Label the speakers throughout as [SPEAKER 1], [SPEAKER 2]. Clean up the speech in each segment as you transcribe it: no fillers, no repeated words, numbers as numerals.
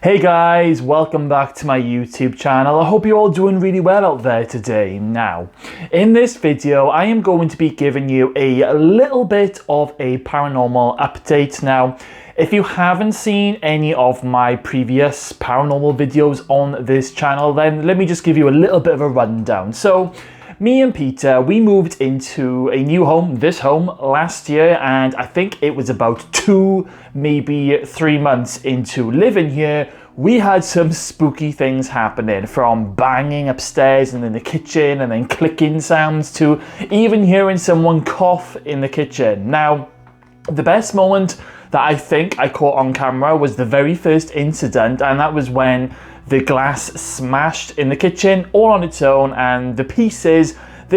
[SPEAKER 1] Hey guys, welcome back to my YouTube channel. I hope you're all doing really well out there today. Now, in this video, I am going to be giving you a little bit of a paranormal update. Now, if you haven't seen any of my previous paranormal videos on this channel, then let me just give you a little bit of a rundown. So, me and Peter, we moved into a new home, this home, last year, and I think it was about 2, maybe 3 months into living here, we had some spooky things happening, from banging upstairs and in the kitchen and then clicking sounds to even hearing someone cough in the kitchen. Now, the best moment that I think I caught on camera was the very first incident, and that was when the glass smashed in the kitchen all on its own, and the pieces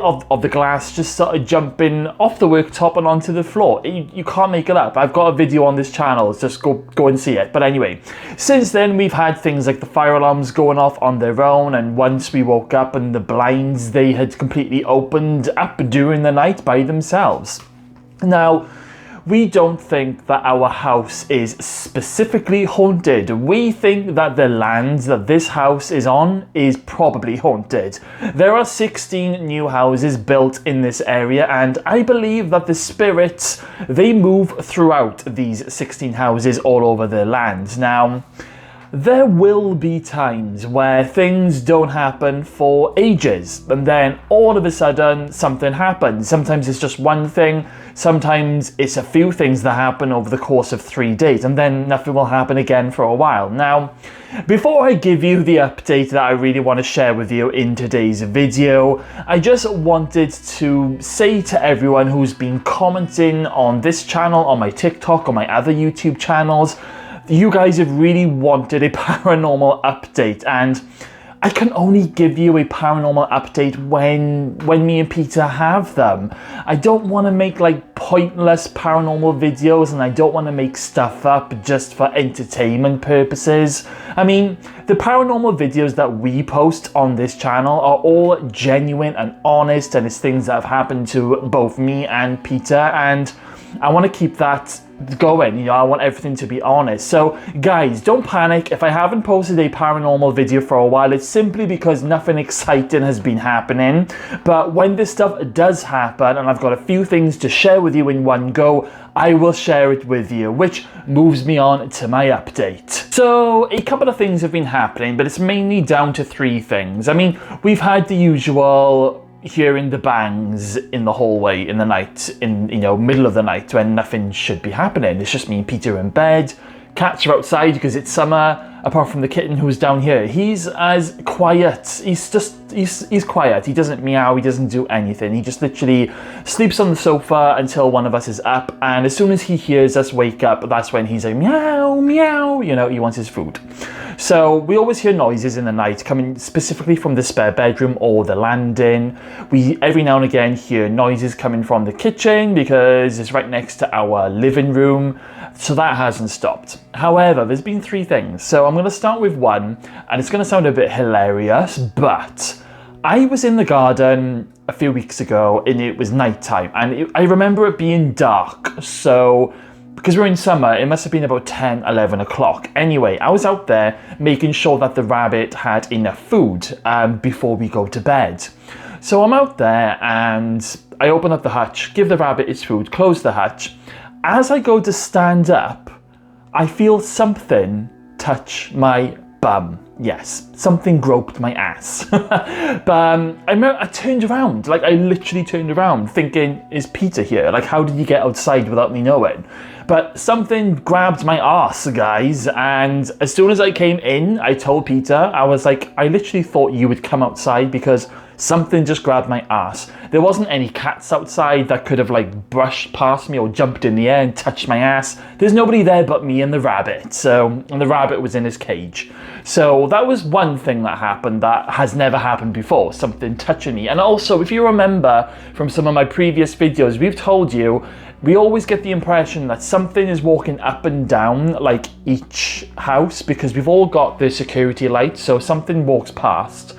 [SPEAKER 1] of the glass just started jumping off the worktop and onto the floor. You can't make it up. I've got a video on this channel, just go and see it. But anyway, since then we've had things like the fire alarms going off on their own, and once we woke up and the blinds, they had completely opened up during the night by themselves. Now, we don't think that our house is specifically haunted. We think that the land that this house is on is probably haunted. There are 16 new houses built in this area, and I believe that the spirits, they move throughout these 16 houses all over the land. Now, there will be times where things don't happen for ages, and then all of a sudden something happens. Sometimes it's just one thing, sometimes it's a few things that happen over the course of 3 days, and then nothing will happen again for a while. Now, before I give you the update that I really want to share with you in today's video, I just wanted to say to everyone who's been commenting on this channel, on my TikTok, on my other YouTube channels, you guys have really wanted a paranormal update, and I can only give you a paranormal update when me and Peter have them. I don't want to make like pointless paranormal videos, and I don't want to make stuff up just for entertainment purposes. I mean, the paranormal videos that we post on this channel are all genuine and honest, and it's things that have happened to both me and Peter, and I want to keep that going. You know, I want everything to be honest. So guys, don't panic if I haven't posted a paranormal video for a while. It's simply because nothing exciting has been happening. But when this stuff does happen, and I've got a few things to share with you in one go, I will share it with you, which moves me on to my update. So a couple of things have been happening, but it's mainly down to 3 things. I mean, we've had the usual hearing the bangs in the hallway in the night, in middle of the night, when nothing should be happening. It's just me and Peter in bed. Cats are outside because it's summer, apart from the kitten who's down here. He's as quiet. He's quiet. He doesn't meow, he doesn't do anything. He just literally sleeps on the sofa until one of us is up, and as soon as he hears us wake up, that's when he's like meow, meow, he wants his food. So we always hear noises in the night coming specifically from the spare bedroom or the landing. We every now and again hear noises coming from the kitchen because it's right next to our living room. So that hasn't stopped. However, there's been 3 things. So I'm going to start with one, and it's going to sound a bit hilarious, but I was in the garden a few weeks ago and it was nighttime, and I remember it being dark. So because we're in summer, it must have been about 10, 11 o'clock. Anyway, I was out there making sure that the rabbit had enough food before we go to bed. So I'm out there and I open up the hutch, give the rabbit its food, close the hutch. As I go to stand up, I feel something touch my bum. Yes, something groped my ass. But I remember I turned around, like I literally turned around thinking, is Peter here? Like, how did he get outside without me knowing? But something grabbed my ass, guys, and as soon as I came in, I told Peter, I was like, I literally thought you would come outside because something just grabbed my ass. There wasn't any cats outside that could have like brushed past me or jumped in the air and touched my ass. There's nobody there but me and the rabbit. And the rabbit was in his cage. So that was one thing that happened that has never happened before, something touching me. And also, if you remember from some of my previous videos, we've told you, we always get the impression that something is walking up and down like each house, because we've all got the security lights. So something walks past,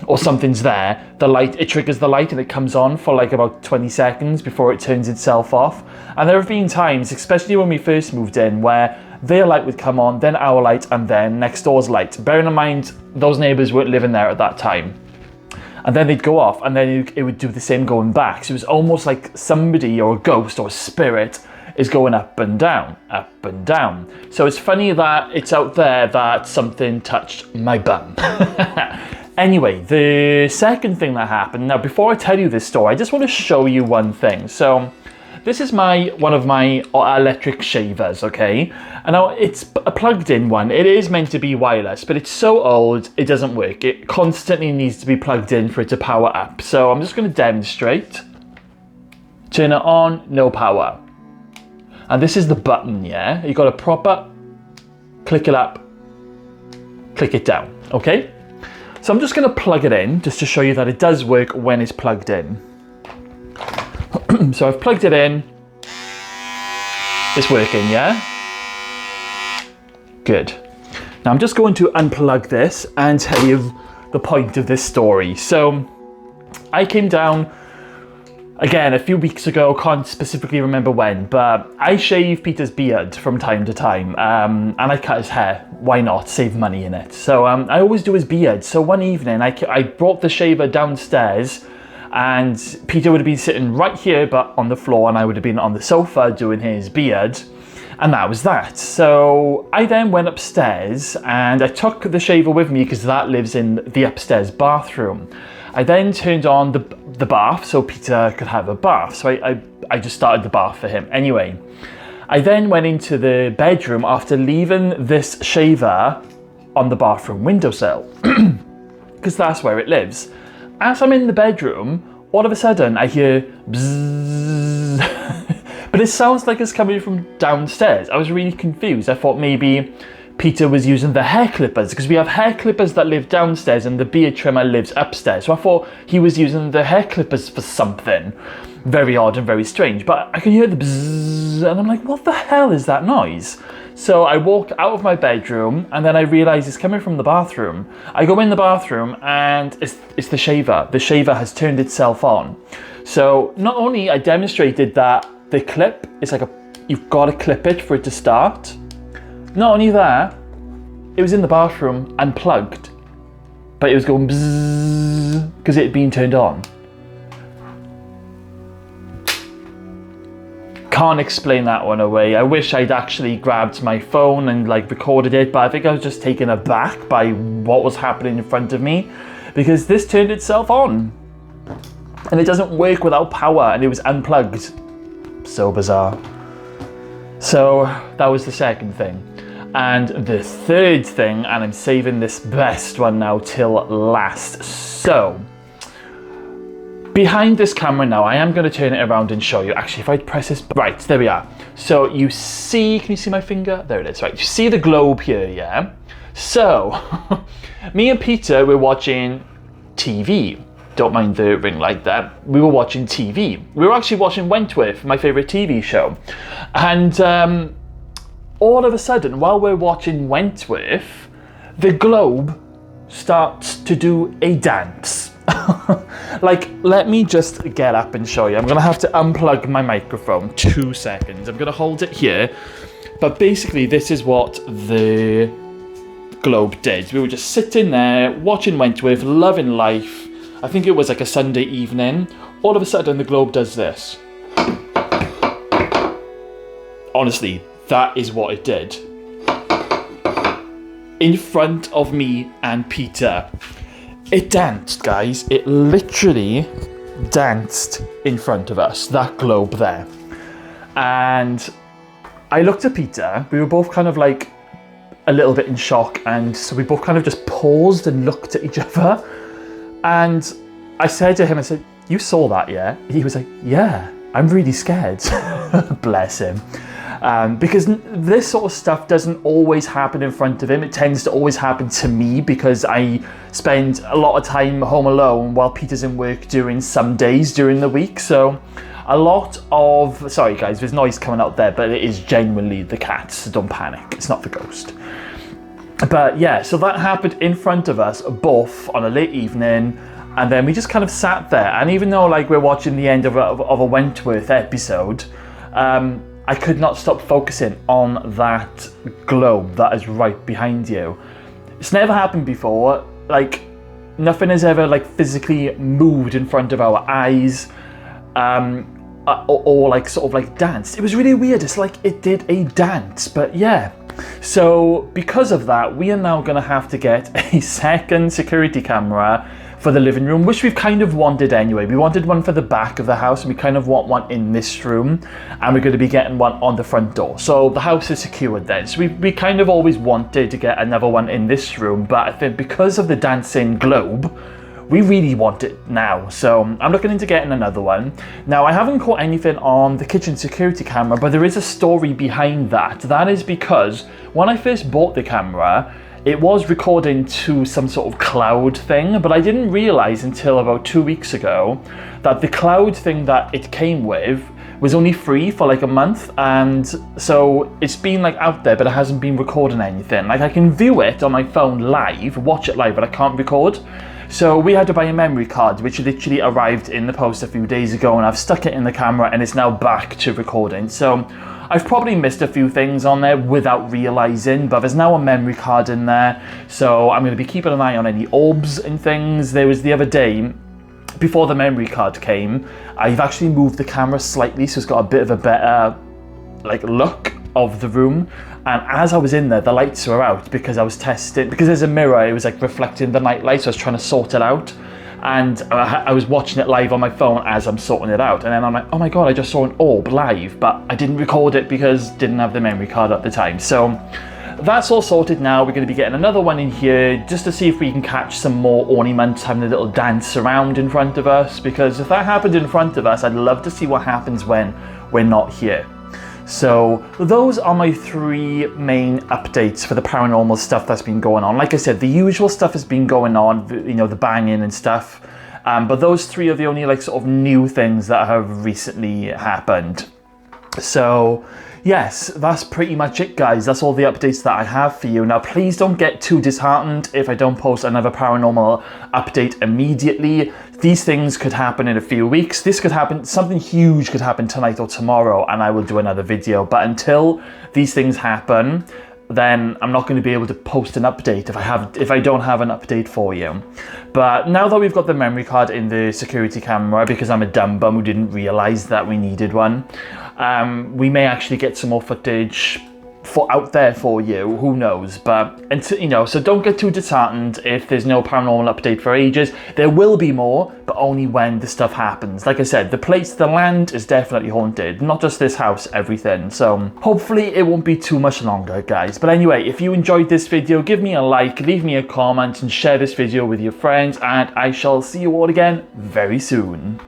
[SPEAKER 1] or something's there, it triggers the light and it comes on for like about 20 seconds before it turns itself off. And there have been times, especially when we first moved in, where their light would come on, then our light, and then next door's light. Bearing in mind, those neighbours weren't living there at that time. And then they'd go off, and then it would do the same going back. So it was almost like somebody or a ghost or a spirit is going up and down, up and down. So it's funny that it's out there that something touched my bum. Anyway, the second thing that happened, now before I tell you this story, I just want to show you one thing. So this is one of my electric shavers, okay? And now it's a plugged in one. It is meant to be wireless, but it's so old, it doesn't work. It constantly needs to be plugged in for it to power up. So I'm just going to demonstrate. Turn it on, no power. And this is the button, yeah? You got to prop up, click it up, click it down, okay? So I'm just going to plug it in just to show you that it does work when it's plugged in. So I've plugged it in. It's working, yeah? Good. Now I'm just going to unplug this and tell you the point of this story. So I came down again a few weeks ago, can't specifically remember when, but I shave Peter's beard from time to time, and I cut his hair. Why not? Save money in it. So I always do his beard. So one evening I brought the shaver downstairs, and Peter would have been sitting right here but on the floor, and I would have been on the sofa doing his beard, and that was that. So I then went upstairs and I took the shaver with me because that lives in the upstairs bathroom. I then turned on the bath so Peter could have a bath. So I just started the bath for him. Anyway, I then went into the bedroom after leaving this shaver on the bathroom windowsill because that's where it lives. As I'm in the bedroom, all of a sudden I hear bzzz, but it sounds like it's coming from downstairs. I was really confused. I thought maybe Peter was using the hair clippers because we have hair clippers that live downstairs and the beard trimmer lives upstairs. So I thought he was using the hair clippers for something very odd and very strange. But I can hear the bzzz and I'm like, what the hell is that noise? So I walk out of my bedroom and then I realize it's coming from the bathroom. I go in the bathroom and it's the shaver. The shaver has turned itself on. So not only I demonstrated that the clip is like you've got to clip it for it to start. Not only that, it was in the bathroom unplugged, but it was going bzzz because it had been turned on. Can't explain that one away. I wish I'd actually grabbed my phone and recorded it, but I think I was just taken aback by what was happening in front of me because this turned itself on and it doesn't work without power and it was unplugged. So bizarre. So that was the second thing. And the third thing, and I'm saving this best one now till last. So behind this camera now, I am going to turn it around and show you. Actually, if I press this, right, there we are. So you see, can you see my finger? There it is, right. You see the globe here, yeah? So me and Peter were watching TV. Don't mind the ring light there. We were watching TV. We were actually watching Wentworth, my favourite TV show. And all of a sudden, while we're watching Wentworth, the globe starts to do a dance. Let me just get up and show you. I'm gonna have to unplug my microphone. 2 seconds. I'm gonna hold it here. But basically, this is what the globe did. We were just sitting there, watching Wentworth, loving life. I think it was like a Sunday evening. All of a sudden, the globe does this. Honestly, that is what it did. In front of me and Peter. It danced, guys. It literally danced in front of us, that globe there. And I looked at Peter. We were both kind of a little bit in shock. And so we both kind of just paused and looked at each other. And I said to him, I said, "You saw that, yeah?" He was like, "Yeah, I'm really scared." Bless him. Because this sort of stuff doesn't always happen in front of him. It tends to always happen to me because I spend a lot of time home alone while Peter's in work during some days during the week. So a lot of, sorry guys, there's noise coming out there, but it is genuinely the cats, so don't panic. It's not the ghost. But yeah, so that happened in front of us both on a late evening. And then we just kind of sat there. And even though we're watching the end of a Wentworth episode, I could not stop focusing on that globe that is right behind you. It's never happened before. Like, nothing has ever like physically moved in front of our eyes, or like sort of like danced. It was really weird. It's like it did a dance, but yeah. So because of that, we are now gonna have to get a second security camera for the living room, which we've kind of wanted anyway. We wanted one for the back of the house, and we kind of want one in this room, and we're going to be getting one on the front door. So the house is secured then. So we kind of always wanted to get another one in this room, but I think because of the dancing globe, we really want it now. So I'm looking into getting another one. Now, I haven't caught anything on the kitchen security camera, but there is a story behind that. That is because when I first bought the camera, it was recording to some sort of cloud thing, but I didn't realize until about 2 weeks ago that the cloud thing that it came with was only free for like a month, and so it's been like out there, but it hasn't been recording anything. Like, I can view it on my phone live, watch it live, but I can't record. So we had to buy a memory card, which literally arrived in the post a few days ago, and I've stuck it in the camera and it's now back to recording. So I've probably missed a few things on there without realizing, but there's now a memory card in there. So I'm going to be keeping an eye on any orbs and things. There was the other day, before the memory card came, I've actually moved the camera slightly, so it's got a bit of a better like look of the room. And as I was in there, the lights were out because I was testing, because there's a mirror, it was like reflecting the night light, so I was trying to sort it out. And I was watching it live on my phone as I'm sorting it out. And then I'm like, oh my God, I just saw an orb live, but I didn't record it because didn't have the memory card at the time. So that's all sorted now. We're going to be getting another one in here just to see if we can catch some more ornaments having a little dance around in front of us. Because if that happened in front of us, I'd love to see what happens when we're not here. So those are my 3 main updates for the paranormal stuff that's been going on. Like I said, the usual stuff has been going on, you know, the banging and stuff. But those 3 are the only like sort of new things that have recently happened. So yes, that's pretty much it, guys. That's all the updates that I have for you. Now, please don't get too disheartened if I don't post another paranormal update immediately. These things could happen in a few weeks. This could happen, something huge could happen tonight or tomorrow, and I will do another video. But until these things happen, then I'm not going to be able to post an update if I don't have an update for you. But now that we've got the memory card in the security camera, because I'm a dumb bum who didn't realize that we needed one, we may actually get some more footage out there for you, who knows. But you know, so don't get too disheartened if there's no paranormal update for ages. There will be more, but only when the stuff happens. Like I said, the land is definitely haunted, not just this house, everything. So hopefully it won't be too much longer, guys. But anyway, if you enjoyed this video, give me a like, leave me a comment, and share this video with your friends, and I shall see you all again very soon.